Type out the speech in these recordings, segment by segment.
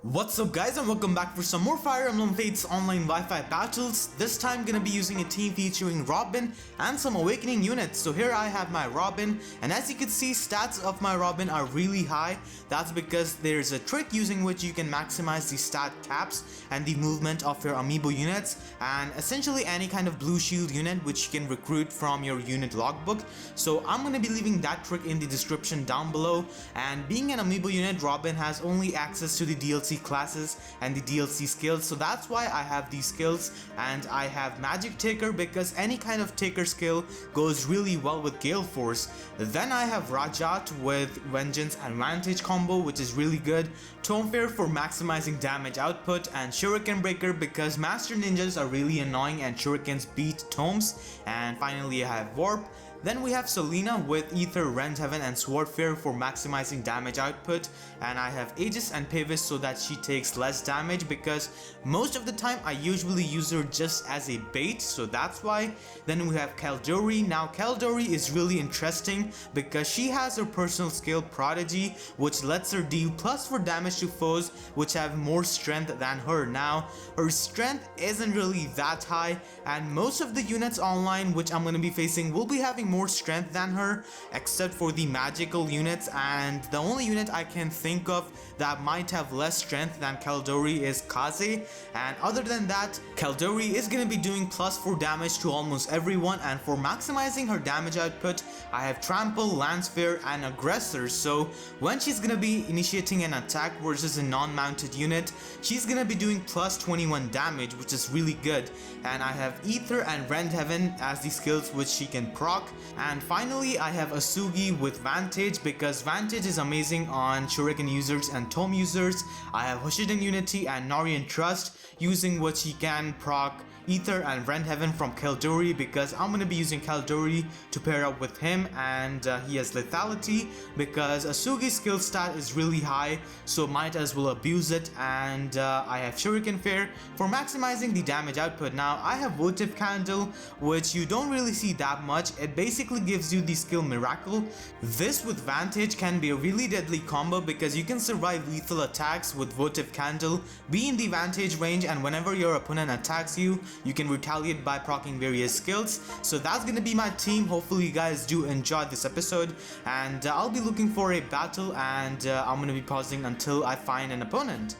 What's up guys, and welcome back for some more Fire Emblem Fates online Wi-Fi battles. This time gonna be using a team featuring Robin and some Awakening units. So here I have my Robin, and as you can see, stats of my Robin are really high. That's because there's a trick using which you can maximize the stat caps and the movement of your amiibo units, and essentially any kind of blue shield unit which you can recruit from your unit logbook. So I'm gonna be leaving that trick in the description down below. And being an amiibo unit, Robin has only access to the DLC classes and the DLC skills, so that's why I have these skills. And I have Magic Taker because any kind of Taker skill goes really well with Gale Force. Then I have Rhajat with Vengeance and Vantage combo, which is really good. Tome Fair for maximizing damage output, and Shuriken Breaker because Master Ninjas are really annoying and Shurikens beat Tomes. And finally I have Warp. Then we have Selena with Ether, Rend Heaven and Sword Fair for maximizing damage output, and I have Aegis and Pavis so that she takes less damage because most of the time I usually use her just as a bait, so that's why. Then we have Caeldori. Now Caeldori is really interesting because she has her personal skill Prodigy, which lets her deal +4 damage to foes which have more strength than her. Now her strength isn't really that high, and most of the units online which I'm going to be facing will be having more strength than her, except for the magical units, and the only unit I can think of that might have less strength than Caeldori is Kaze. And other than that, Caeldori is going to be doing +4 damage to almost everyone, and for maximizing her damage output I have Trample, Lance-Fair and Aggressor. So when she's going to be initiating an attack versus a non-mounted unit, she's going to be doing +21 damage, which is really good. And I have Ether and Rend Heaven as the skills which she can proc. And finally I have Asugi with Vantage because Vantage is amazing on Shuriken users and Tome users. I have Hoshiden Unity and Norian Trust, using which he can proc Ether and Rend Heaven from Caeldori because I'm going to be using Caeldori to pair up with him. And he has Lethality because Asugi's skill stat is really high, so might as well abuse it. And I have Shuriken Fair for maximizing the damage output. Now I have Votive Candle, which you don't really see that much. It basically gives you the skill Miracle. This with Vantage can be a really deadly combo because you can survive lethal attacks with Votive Candle, be in the Vantage range, and whenever your opponent attacks you, you can retaliate by proccing various skills. So that's gonna be my team. Hopefully you guys do enjoy this episode, and I'll be looking for a battle, and I'm gonna be pausing until I find an opponent.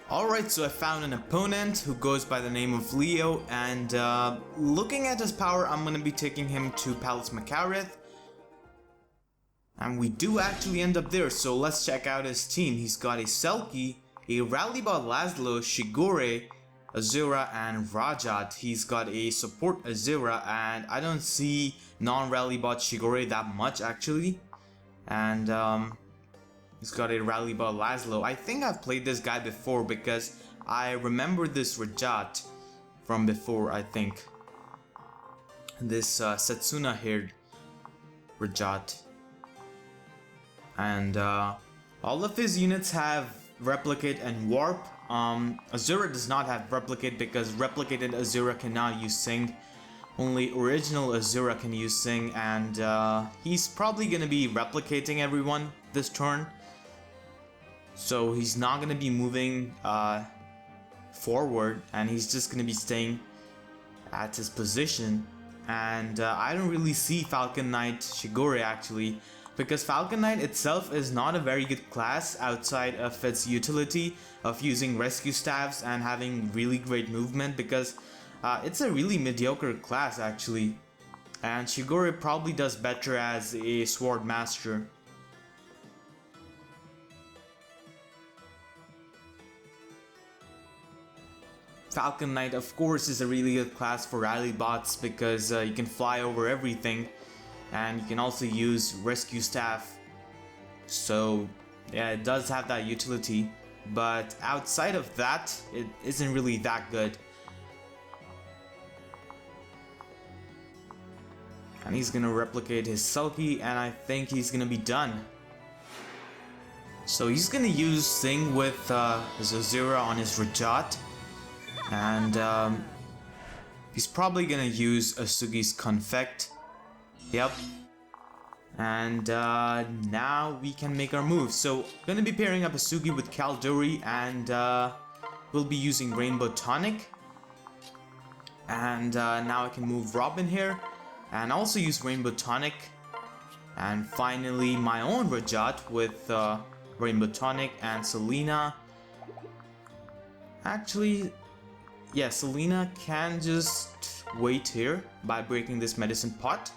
Alright, so I found an opponent who goes by the name of Leo, and looking at his power, I'm gonna be taking him to Palace Makareth. And we do actually end up there, so let's check out his team. He's got a Selkie, a Rallybot Laszlo, Shigure, Azura, and Rhajat. He's got a support Azura, and I don't see non-Rallybot Shigure that much actually. And he's got a Rallybot Laszlo. I think I've played this guy before because I remember this Rhajat from before, I think. This Setsuna haired Rhajat. And all of his units have Replicate and Warp. Azura does not have Replicate because Replicated Azura cannot use Sing. Only original Azura can use Sing, and he's probably gonna be replicating everyone this turn. So he's not gonna be moving forward, and he's just gonna be staying at his position. And I don't really see Falcon Knight Shigure actually, because Falcon Knight itself is not a very good class outside of its utility of using rescue staffs and having really great movement, because it's a really mediocre class actually, and Shigure probably does better as a sword master. Falcon Knight of course is a really good class for rally bots because you can fly over everything, and you can also use rescue staff. So yeah, it does have that utility, but outside of that, it isn't really that good. And he's gonna replicate his Selkie, and I think he's gonna be done. So he's gonna use Sing with his Azura on his Rhajat, and he's probably gonna use Asugi's Confect. Yep. And now we can make our moves. So gonna be pairing up Asugi with Caeldori, and we'll be using Rainbow Tonic. And now I can move Robin here and also use Rainbow Tonic. And finally my own Rhajat with Rainbow Tonic and Selena. Actually, yeah, Selena can just wait here by breaking this medicine pot.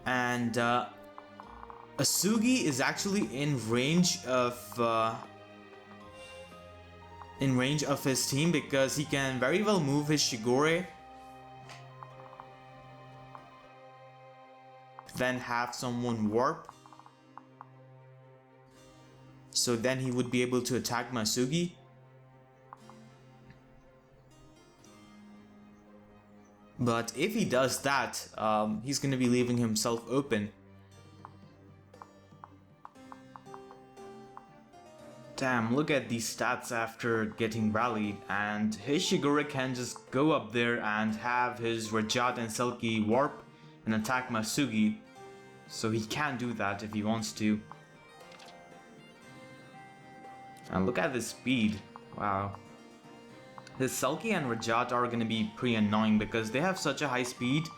And Asugi is actually in range of his team because he can very well move his Shigure, then have someone warp, so then he would be able to attack my Asugi. But if he does that, he's gonna be leaving himself open. Damn, look at these stats after getting rallied, and his Shigure can just go up there and have his Rhajat and Selkie warp and attack my Asugi. So he can do that if he wants to. And look at the speed, wow. His Selkie and Rhajat are gonna be pretty annoying because they have such a high speed,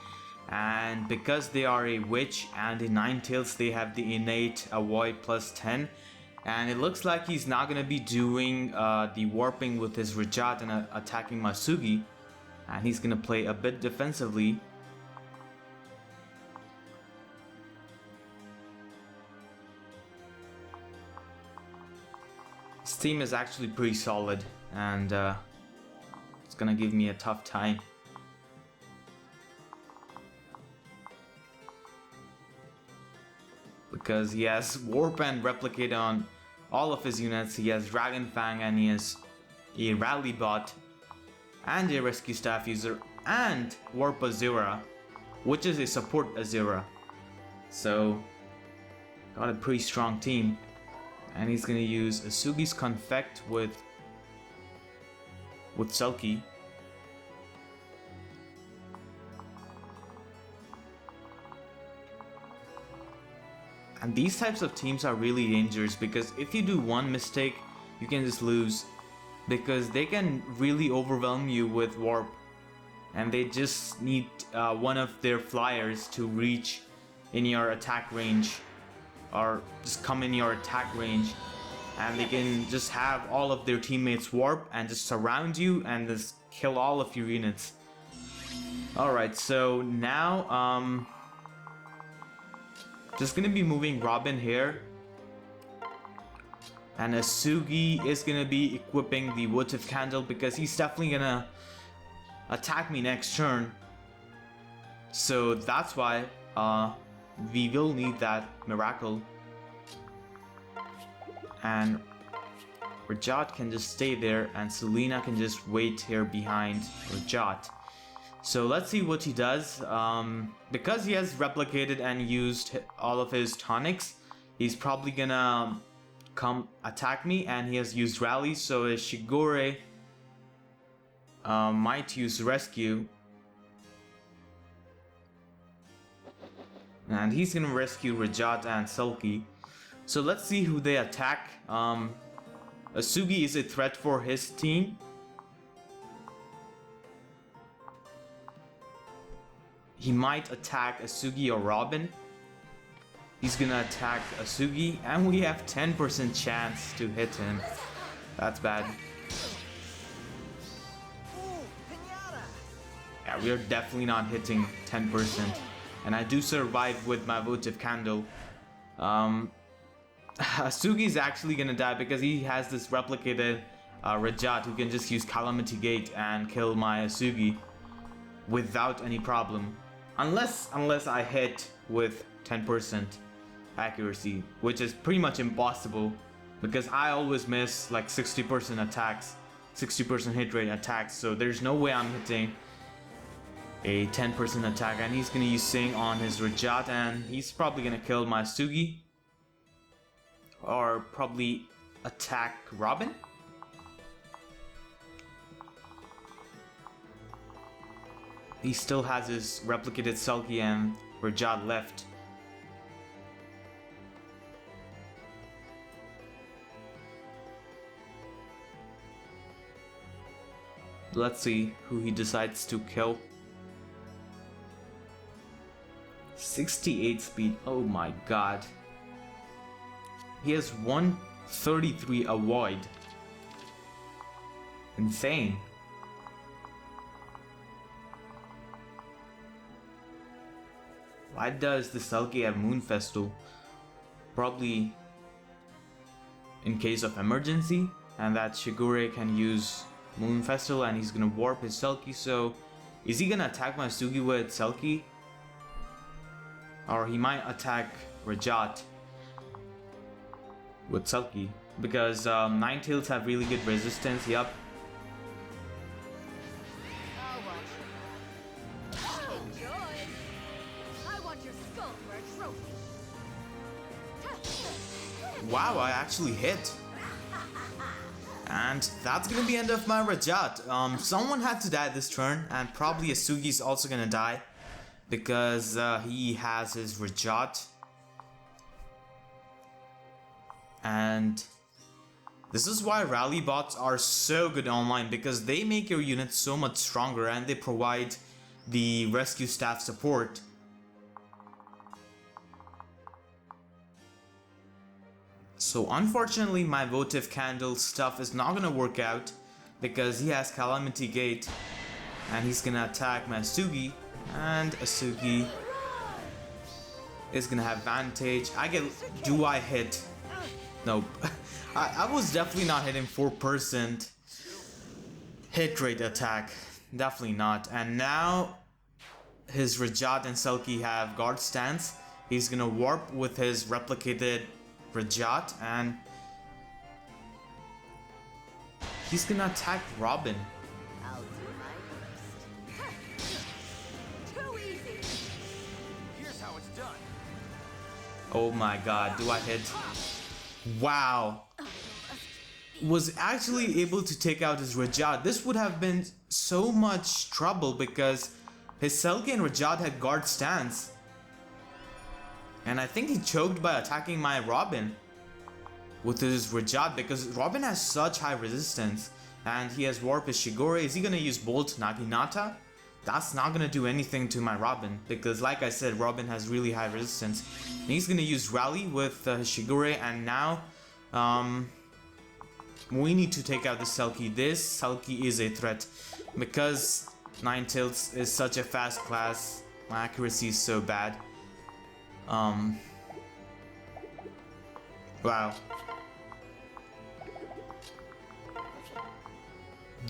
and because they are a witch and a Ninetales, they have the innate avoid plus 10, and it looks like he's not gonna be doing the warping with his Rhajat and attacking my Asugi, and he's gonna play a bit defensively. His team is actually pretty solid, and it's gonna give me a tough time. Because he has warp and replicate on all of his units. He has Dragon Fang, and he has a rally bot and a rescue staff user and warp Azura, which is a support Azura. So got a pretty strong team. And he's gonna use Asugi's Confect with Selkie. And these types of teams are really dangerous because if you do one mistake, you can just lose, because they can really overwhelm you with warp, and they just need one of their flyers to reach in your attack range, or just come in your attack range, and they can just have all of their teammates warp and just surround you and just kill all of your units. Alright, so now just gonna be moving Robin here, and Asugi is gonna be equipping the Votive Candle because he's definitely gonna attack me next turn. So that's why we will need that miracle. And Rhajat can just stay there, and Selena can just wait here behind Rhajat. So let's see what he does. Because he has replicated and used all of his tonics, he's probably gonna come attack me, and he has used rally, so his Shigure might use rescue. And he's gonna rescue Rhajat and Selkie. So let's see who they attack. Asugi is a threat for his team. He might attack Asugi or Robin. He's gonna attack Asugi, and we have 10% chance to hit him. That's bad. Yeah, we are definitely not hitting 10%. And I do survive with my Votive Candle. Asugi is actually gonna die because he has this replicated Rhajat who can just use Calamity Gate and kill my Asugi without any problem. Unless I hit with 10% accuracy, which is pretty much impossible because I always miss like 60% attacks, 60% hit rate attacks, so there's no way I'm hitting a 10% attack. And he's gonna use Sing on his Rhajat, and he's probably gonna kill my Asugi or probably attack Robin. He still has his replicated Selkie and Rhajat left. Let's see who he decides to kill. 68 speed, oh my god. He has 133 avoid. Insane. Why does the Selkie have Moon Festal? Probably in case of emergency, and that Shigure can use Moon Festal and he's gonna warp his Selkie. So is he gonna attack my Asugi with Selkie? Or he might attack Rhajat with Selkie, because Ninetales have really good resistance. Yup. Wow, I actually hit. And that's gonna be the end of my Rhajat. Someone had to die this turn, and probably Asugi's also gonna die because he has his Rhajat. And this is why rally bots are so good online, because they make your unit so much stronger and they provide the rescue staff support. So unfortunately my votive candle stuff is not gonna work out because he has Calamity Gate and he's gonna attack my Asugi, and Asugi is gonna have advantage. Do I hit? Nope. I was definitely not hitting 4% hit rate attack. Definitely not. And now his Rhajat and Selkie have guard stance. He's gonna warp with his replicated Rhajat and he's gonna attack Robin. I'll do my best. Too easy. Here's how it's done. Oh my god, do I hit? Wow. Was actually able to take out his Rhajat. This would have been so much trouble because his Selkie and Rhajat had guard stance. And I think he choked by attacking my Robin with his Rhajat because Robin has such high resistance. And he has Warp his Shigure. Is he gonna use Bolt Naginata? That's not gonna do anything to my Robin because, like I said, Robin has really high resistance. And he's gonna use Rally with his Shigure, and now we need to take out the Selkie. This Selkie is a threat because Ninetales is such a fast class. My accuracy is so bad. Wow.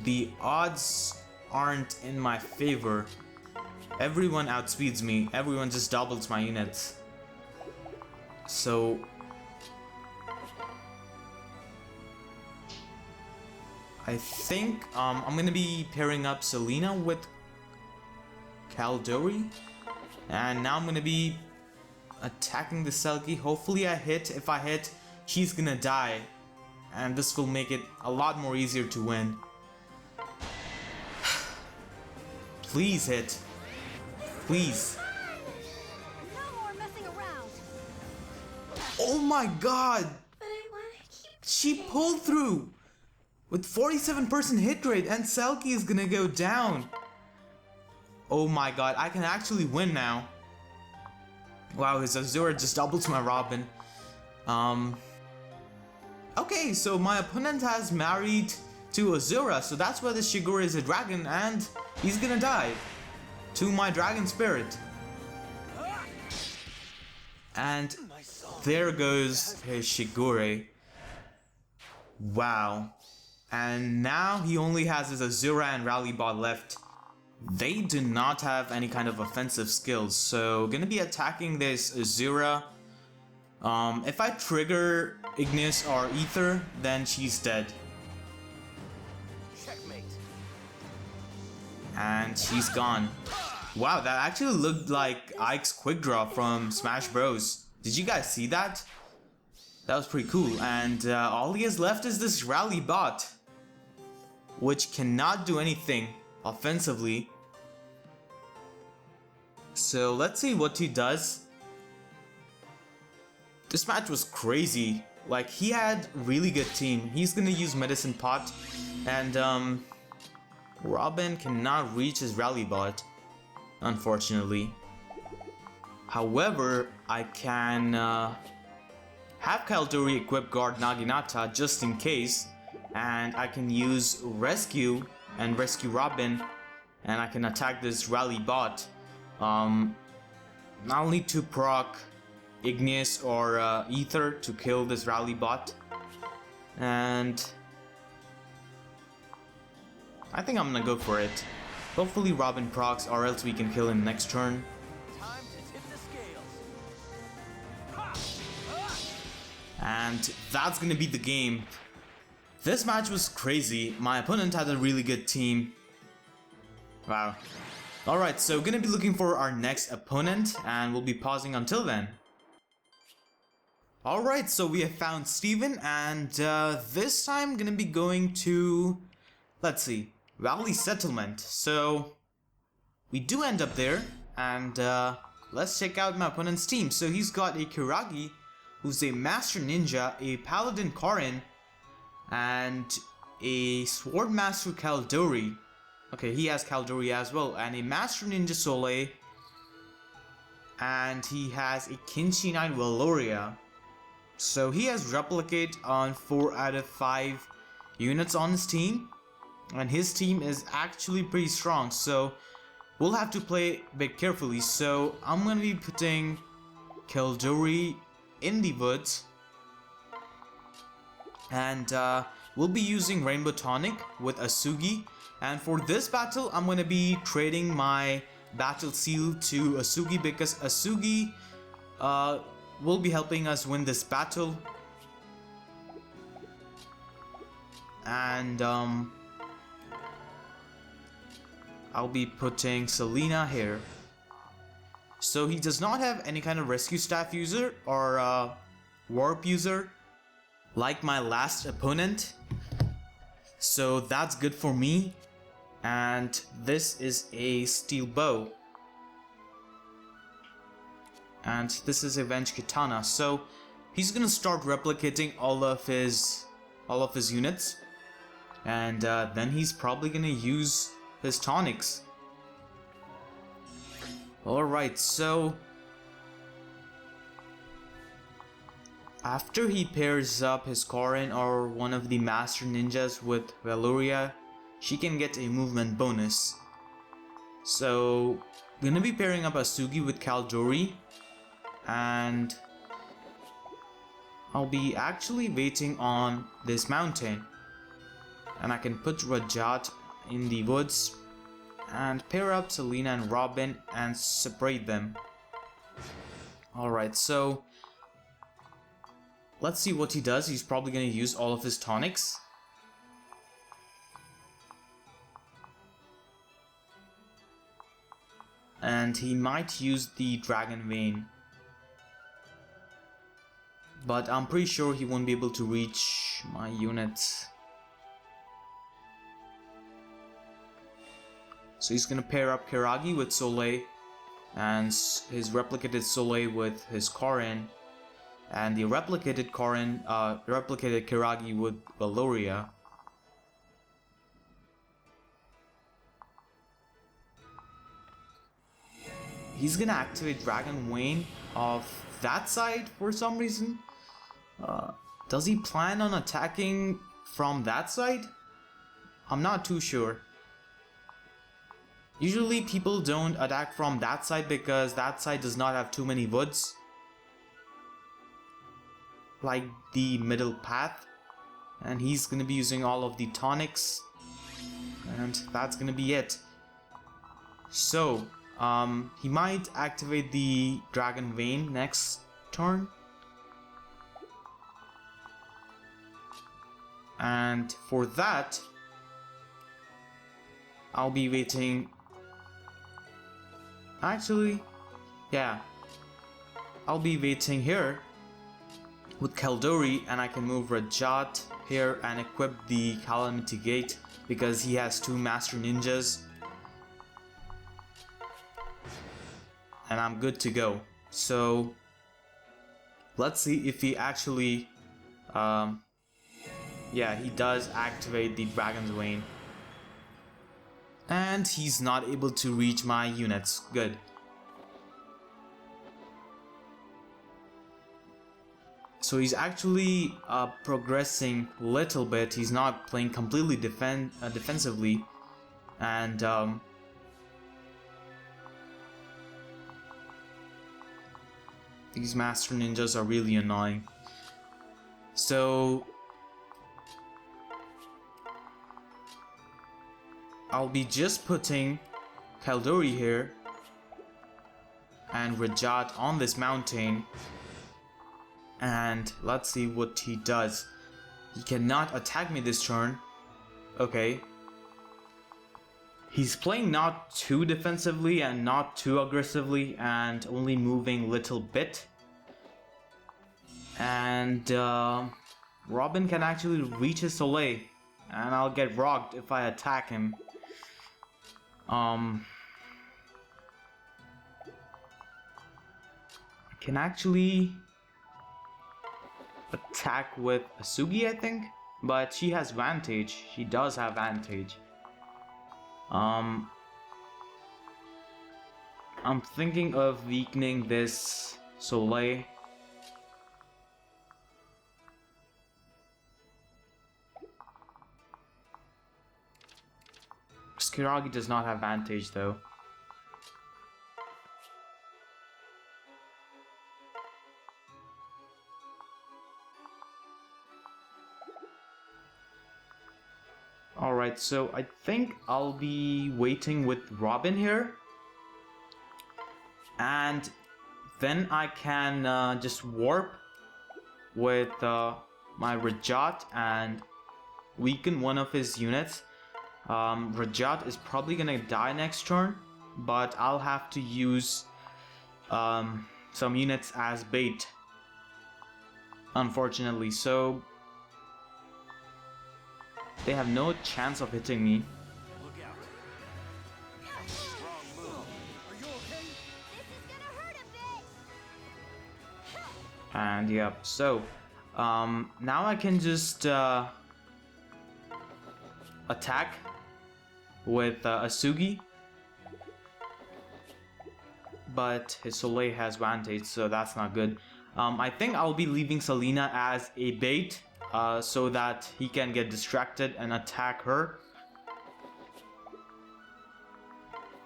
The odds aren't in my favor. Everyone outspeeds me. Everyone just doubles my units. So I think I'm gonna be pairing up Selena with Caeldori, and now I'm gonna be attacking the Selkie. Hopefully I hit. If I hit, he's gonna die, and this will make it a lot more easier to win. Please hit. Please. No more messing around. Oh my god! But I want to keep. She pulled through with 47% hit rate, and Selkie is gonna go down. Oh my god, I can actually win now. Wow, his Azura just doubles my Robin. Okay, so my opponent has married to Azura, so that's why the Shigure is a dragon, and he's gonna die to my dragon spirit. And there goes his Shigure. Wow. And now he only has his Azura and Rally Bot left. They do not have any kind of offensive skills, so gonna be attacking this Azura. If I trigger Ignis or Ether, then she's dead. Checkmate. And she's gone. Wow, that actually looked like Ike's quick draw from Smash Bros. Did you guys see that? That was pretty cool. And all he has left is this Rally Bot, which cannot do anything offensively. So let's see what he does. This match was crazy. Like, he had really good team. He's gonna use Medicine Pot, and Robin cannot reach his rally bot, unfortunately. However, I can have Caeldori equip guard Naginata just in case, and I can use Rescue and rescue Robin, and I can attack this rally bot. I'll need to proc Igneous or Ether to kill this rally bot, and I think I'm gonna go for it. Hopefully Robin procs, or else we can kill him next turn. Time to tip the scales. And that's gonna be the game. This match was crazy. My opponent had a really good team. Wow. Alright, so gonna be looking for our next opponent, and we'll be pausing until then. Alright, so we have found Steven, and this time gonna be going to, let's see, Valley Settlement. So we do end up there, and let's check out my opponent's team. So he's got a Kiragi, who's a Master Ninja, a Paladin Karin, and a Sword Master Caeldori. Okay, he has Caeldori as well, and a Master Ninja Soleil, and he has a Kinshi Knight Valoria. So he has Replicate on 4 out of 5 units on his team, and his team is actually pretty strong, so we'll have to play a bit carefully. So I'm gonna be putting Caeldori in the woods, and we'll be using Rainbow Tonic with Asugi. And for this battle, I'm gonna be trading my battle seal to Asugi, because Asugi will be helping us win this battle. And I'll be putting Selena here. So he does not have any kind of rescue staff user or warp user like my last opponent, so that's good for me. And this is a steel bow, and this is a Venge Katana. So he's gonna start replicating all of his units, and then he's probably gonna use his tonics. Alright, so after he pairs up his Karin or one of the Master Ninjas with Valoria, she can get a movement bonus. So I'm gonna be pairing up Asugi with Caeldori, and I'll be actually waiting on this mountain, and I can put Rhajat in the woods and pair up Selena and Robin and separate them. Alright, so let's see what he does. He's probably gonna use all of his tonics. And he might use the Dragon Vein, but I'm pretty sure he won't be able to reach my units. So he's gonna pair up Kiragi with Soleil, and his replicated Soleil with his Karin, and the replicated Kiragi with Valoria. He's gonna activate Dragon Vein of that side for some reason. Does he plan on attacking from that side? I'm not too sure. Usually people don't attack from that side because that side does not have too many woods, like the middle path, and he's gonna be using all of the tonics, and that's gonna be it. So he might activate the Dragon Vein next turn, and for that I'll be waiting. Actually, yeah, I'll be waiting here with Caeldori, and I can move Rhajat here and equip the Calamity Gate because he has 2 Master Ninjas. and I'm good to go. So let's see if he actually, yeah, he does activate the Dragon's Vein. And he's not able to reach my units. Good. So he's actually progressing a little bit. He's not playing completely defensively. And these Master Ninjas are really annoying. So I'll be just putting Caeldori here and Rhajat on this mountain, and let's see what he does. He cannot attack me this turn. Okay. He's playing not too defensively and not too aggressively and only moving little bit. And Robin can actually reach his Soleil, and I'll get rocked if I attack him. I can actually attack with Asugi, I think, but she has Vantage. She does have Vantage. I'm thinking of weakening this Soleil. Kiragi does not have Vantage though. Alright, so I think I'll be waiting with Robin here. And then I can just warp with my Rhajat and weaken one of his units. Rhajat is probably gonna die next turn, but I'll have to use some units as bait, unfortunately. So they have no chance of hitting me. Look out. Wrong move. Are you okay? This is gonna hurt a bit. And yep, so now I can just attack with Asugi, but his Soleil has Vantage, so that's not good. I think I'll be leaving Selena as a bait so that he can get distracted and attack her.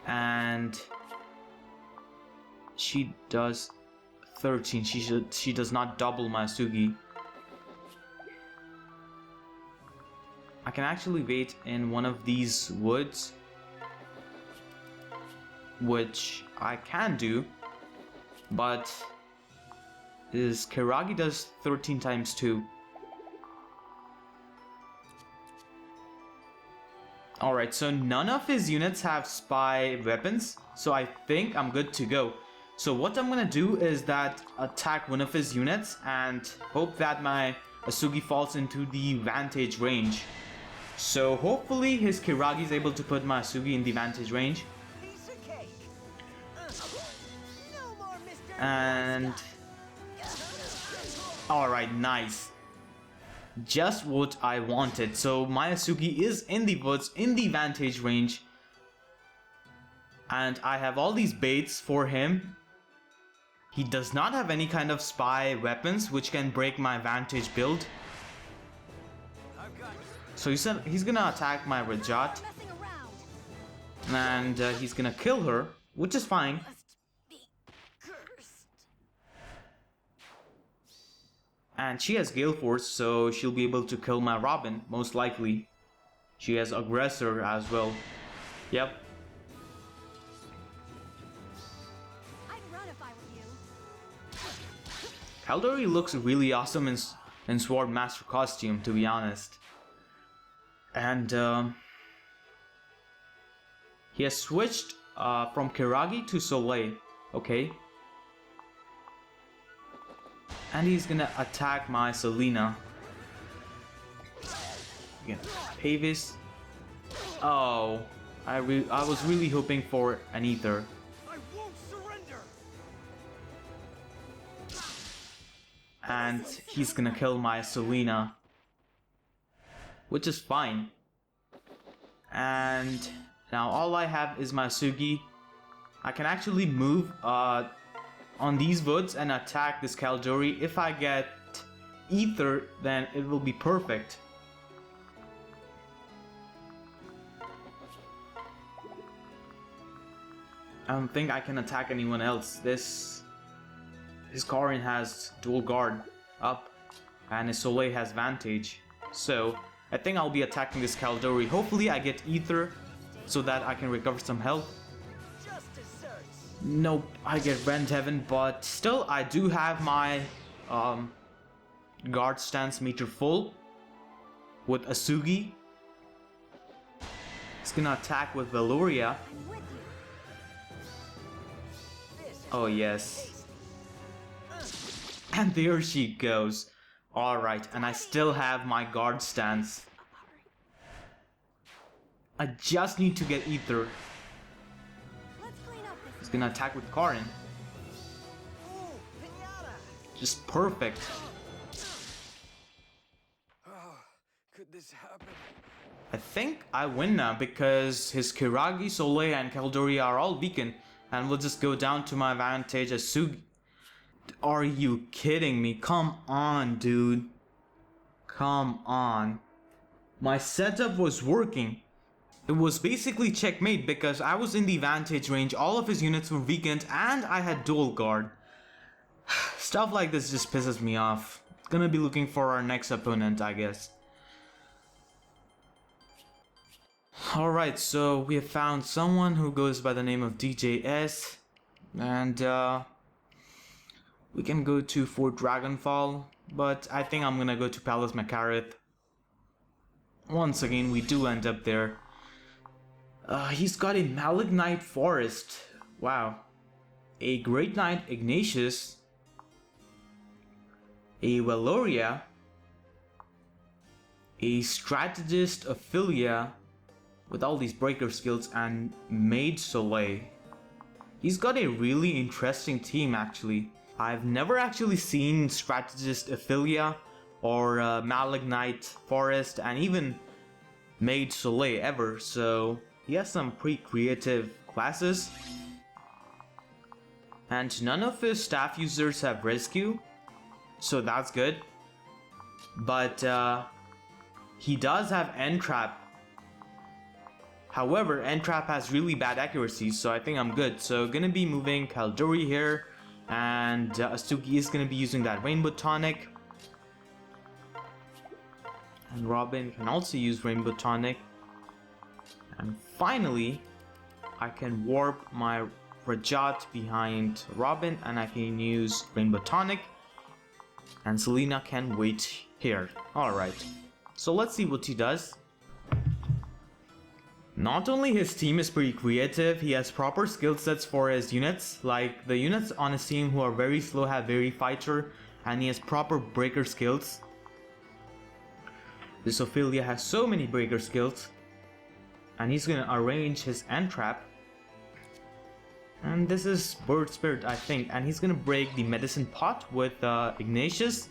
And she does 13. She does not double my Asugi. I can actually wait in one of these woods, which I can do, but his Kiragi does 13 times 2. Alright, so none of his units have spy weapons, so I think I'm good to go. So what I'm gonna do is that attack one of his units and hope that my Asugi falls into the Vantage range. So hopefully his Kiragi is able to put my Asugi in the Vantage range. Piece of cake. No more Mr. And alright, nice. Just what I wanted. So my Asugi is in the woods, in the Vantage range. And I have all these baits for him. He does not have any kind of spy weapons which can break my Vantage build. I've got you. So he's gonna attack my Rhajat, Messing around. and he's gonna kill her, which is fine. Must be cursed. And she has Gale Force, so she'll be able to kill my Robin, most likely. She has Aggressor as well. Yep. I'd run if I were you. Caeldori looks really awesome in Sword Master costume, to be honest. And he has switched from Kiragi to Soleil. Okay. And he's gonna attack my Selena. Again, Pavis. Oh, I was really hoping for an Ether. I won't surrender. and he's gonna kill my Selena, which is fine. And now all I have is my Asugi. I can actually move on these woods and attack this Caeldori. If I get Ether, then it will be perfect. I don't think I can attack anyone else. His Karin has dual guard up, and his Soleil has Vantage. So I think I'll be attacking this Caeldori. Hopefully I get Ether so that I can recover some health. Nope, I get Rend Heaven, but still I do have my guard stance meter full with Asugi. He's gonna attack with Valoria. Oh yes. And there she goes. Alright, and I still have my guard stance. I just need to get Ether. He's gonna attack with Karin. Just perfect. Could this happen? I think I win now because his Kiragi, Soleil, and Caeldori are all weakened. And we'll just go down to my Vantage Asugi. Are you kidding me? Come on, dude. Come on. My setup was working. It was basically checkmate because I was in the Vantage range, all of his units were weakened, and I had dual guard. Stuff like this just pisses me off. Gonna be looking for our next opponent, I guess. Alright, so we have found someone who goes by the name of DJS, and we can go to Fort Dragonfall, but I think I'm gonna go to Palace Makareth. Once again, we do end up there. He's got a Malignite Forest, wow, a Great Knight Ignatius, a Valoria, a Strategist Ophelia, with all these breaker skills, and Maid Soleil. He's got a really interesting team actually. I've never actually seen Strategist Ophelia or Malignite Forest and even Maid Soleil ever, so he has some pretty creative classes. And none of his staff users have rescue, so that's good. But he does have Entrap. However, Entrap has really bad accuracy, so I think I'm good. So gonna be moving Caeldori here, and Asugi is gonna be using that Rainbow Tonic. And Robin can also use Rainbow Tonic. And finally, I can warp my Rhajat behind Robin, and I can use Rainbow Tonic. And Selena can wait here. Alright, so let's see what he does. Not only his team is pretty creative, he has proper skill sets for his units. Like the units on his team who are very slow have very fighter, and he has proper breaker skills. This Ophelia has so many breaker skills, and he's gonna arrange his Entrap. And this is Bird Spirit, I think, and he's gonna break the Medicine Pot with Ignatius.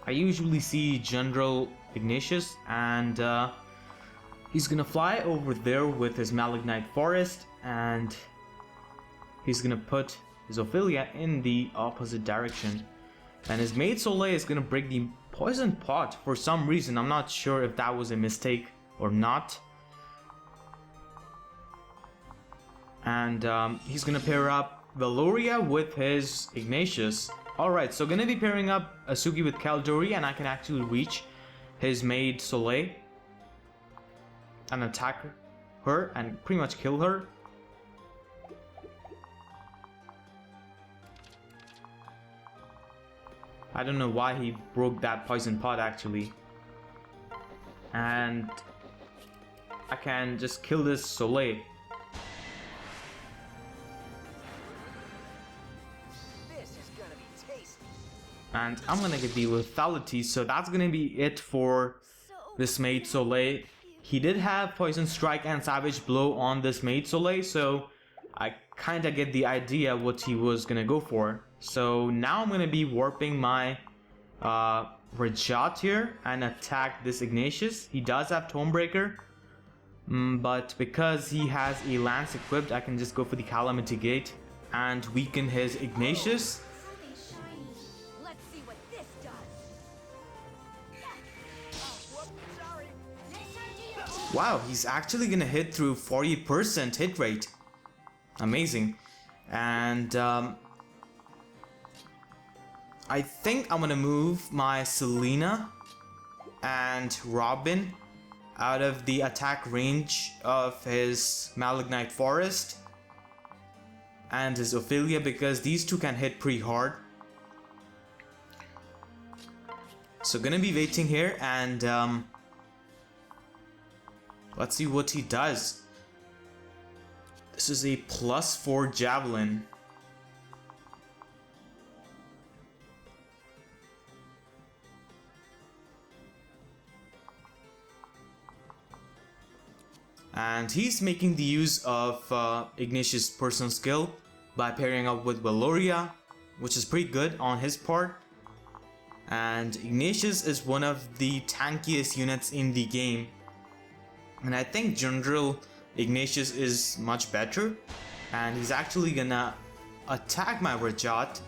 I usually see General Ignatius, and he's gonna fly over there with his Malignite Forest, and he's gonna put his Ophelia in the opposite direction. And his Maid Soleil is gonna break the Poison Pot for some reason. I'm not sure if that was a mistake or not. And he's gonna pair up Valoria with his Ignatius. Alright, so gonna be pairing up Asugi with Caeldori, and I can actually reach his Maid Soleil and attack her and pretty much kill her. I don't know why he broke that Poison Pot actually. And I can just kill this Soleil. And I'm gonna get the lethality, so that's gonna be it for this Maid Soleil. He did have Poison Strike and Savage Blow on this Maid Soleil, so I kinda get the idea what he was gonna go for. So now I'm gonna be warping my Rhajat here and attack this Ignatius. He does have Tomebreaker, but because he has a lance equipped, I can just go for the Calamity Gate and weaken his Ignatius. Something shiny. Let's see what this does. Sorry. Wow, he's actually gonna hit through 40% hit rate. Amazing. And I think I'm gonna move my Selena and Robin out of the attack range of his Malignite Forest and his Ophelia, because these two can hit pretty hard. So gonna be waiting here and let's see what he does. This is a +4 javelin. And he's making the use of Ignatius' personal skill by pairing up with Valoria, which is pretty good on his part. And Ignatius is one of the tankiest units in the game. And I think General Ignatius is much better. And he's actually gonna attack my Rhajat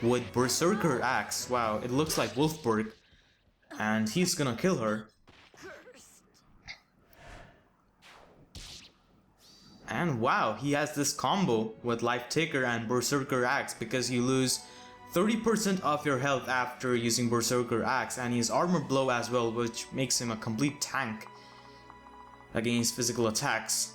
with Berserker Axe. Wow, it looks like Wolfberg. And he's gonna kill her. And wow, he has this combo with Life Taker and Berserker Axe, because you lose 30% of your health after using Berserker Axe, and he has Armor Blow as well, which makes him a complete tank against physical attacks.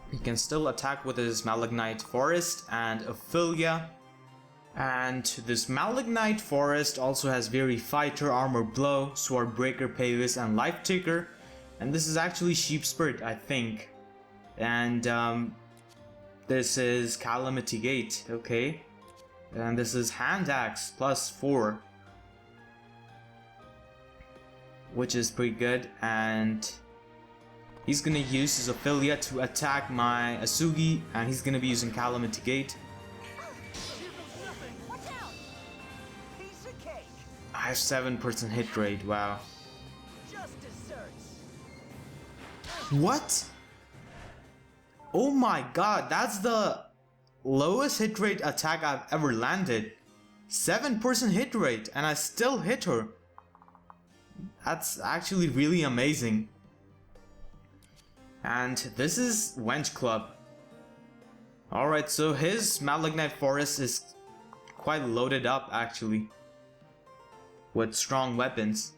He can still attack with his Malignite Forest and Ophelia. And this Malignite Forest also has very Fighter, Armor Blow, Sword Breaker, Pavis, and Life Taker. And this is actually Sheep Spirit, I think. And this is Calamity Gate, okay. And this is Hand Axe +4, which is pretty good. And he's gonna use his Ophelia to attack my Asugi, and he's gonna be using Calamity Gate. I have 7% hit rate, wow. Just desserts. What? Oh my god, that's the lowest hit rate attack I've ever landed. 7% hit rate, and I still hit her. That's actually really amazing. And this is Wench Club. Alright, so his Malignite Forest is quite loaded up actually, with strong weapons.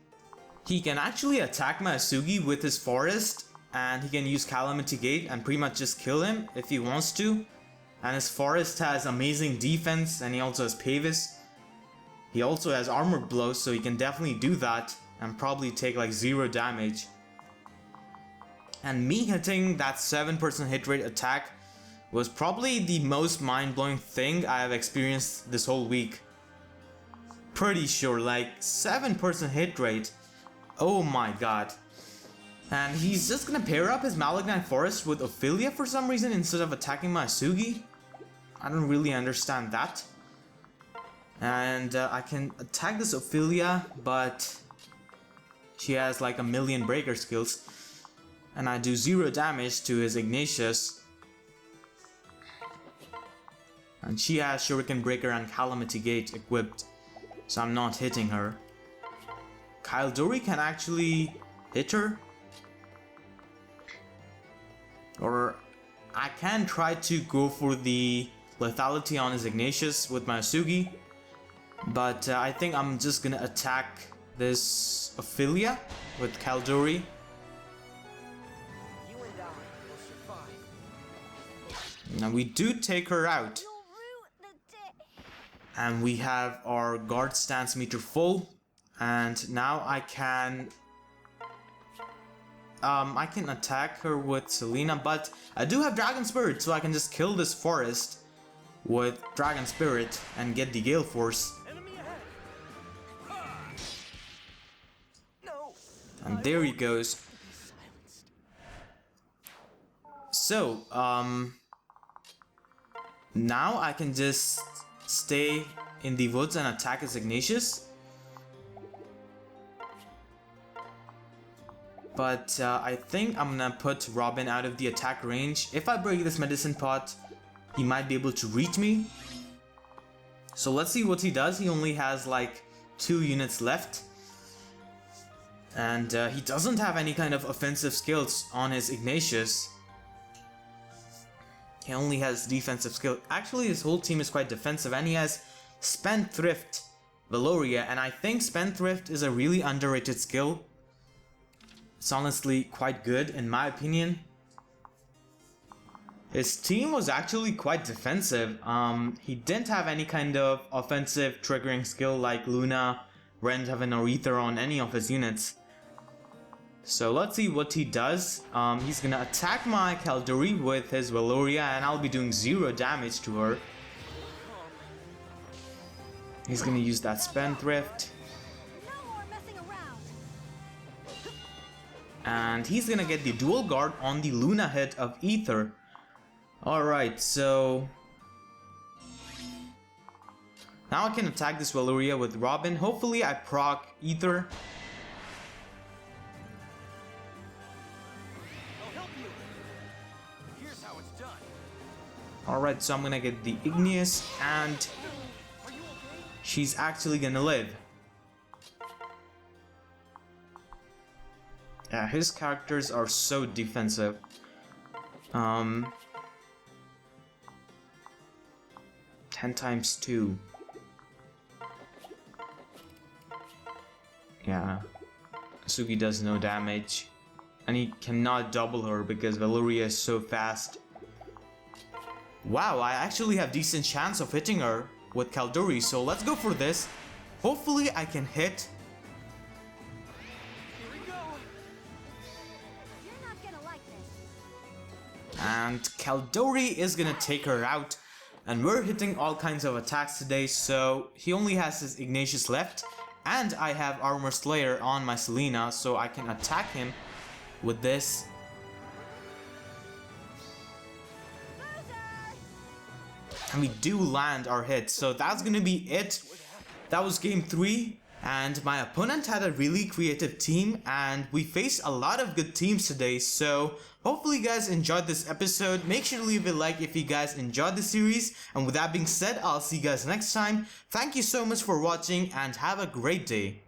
He can actually attack my Asugi with his forest, and he can use Calamity Gate and pretty much just kill him if he wants to. And his forest has amazing defense, and he also has Pavis. He also has Armor Blow, so he can definitely do that and probably take like 0 damage. And me hitting that 7% hit rate attack was probably the most mind-blowing thing I have experienced this whole week. Pretty sure, like 7% hit rate. Oh my god. And he's just gonna pair up his Malignite Forest with Ophelia for some reason instead of attacking my Asugi. I don't really understand that. And I can attack this Ophelia, but she has like a million breaker skills. And I do 0 damage to his Ignatius. And she has Shuriken Breaker and Calamity Gate equipped, so I'm not hitting her. Caeldori can actually hit her. Or I can try to go for the lethality on his Ignatius with my Asugi. But I think I'm just gonna attack this Ophelia with Caeldori. You and I will survive. Now we do take her out. You'll rue the day. And we have our guard stance meter full. And now I can attack her with Selena, but I do have Dragon Spirit, so I can just kill this forest with Dragon Spirit and get the Gale Force. Enemy ahead. Ha! No. there he goes. So, now I can just stay in the woods and attack his Ignatius. But I think I'm gonna put Robin out of the attack range. If I break this medicine pot, he might be able to reach me. So let's see what he does. He only has like 2 units left. And he doesn't have any kind of offensive skills on his Ignatius. He only has defensive skill. Actually, his whole team is quite defensive, and he has Spendthrift Valoria, and I think Spendthrift is a really underrated skill. It's honestly quite good in my opinion. His team was actually quite defensive. He didn't have any kind of offensive triggering skill like Luna, Rendhaven or Ether on any of his units. So let's see what he does. He's gonna attack my Caeldori with his Valoria, and I'll be doing 0 damage to her. He's gonna use that Spendthrift. No more messing around. And he's gonna get the dual guard on the Luna hit of Ether. Alright, so now I can attack this Valoria with Robin. Hopefully I proc Ether. Alright, so I'm gonna get the Igneous, and she's actually gonna live. Yeah, his characters are so defensive. 10 times 2. Yeah, Asugi does no damage. And he cannot double her because Valoria is so fast. Wow, I actually have decent chance of hitting her with Caeldori, so let's go for this. Hopefully I can hit. Here we go. You're not gonna like this. And Caeldori is gonna take her out. And we're hitting all kinds of attacks today, so he only has his Ignatius left. And I have Armor Slayer on my Selena, so I can attack him with this. And we do land our hit, so that's gonna be it. That was game 3, and my opponent had a really creative team, and we faced a lot of good teams today, so hopefully you guys enjoyed this episode. Make sure to leave a like if you guys enjoyed the series, and with that being said, I'll see you guys next time. Thank you so much for watching, and have a great day.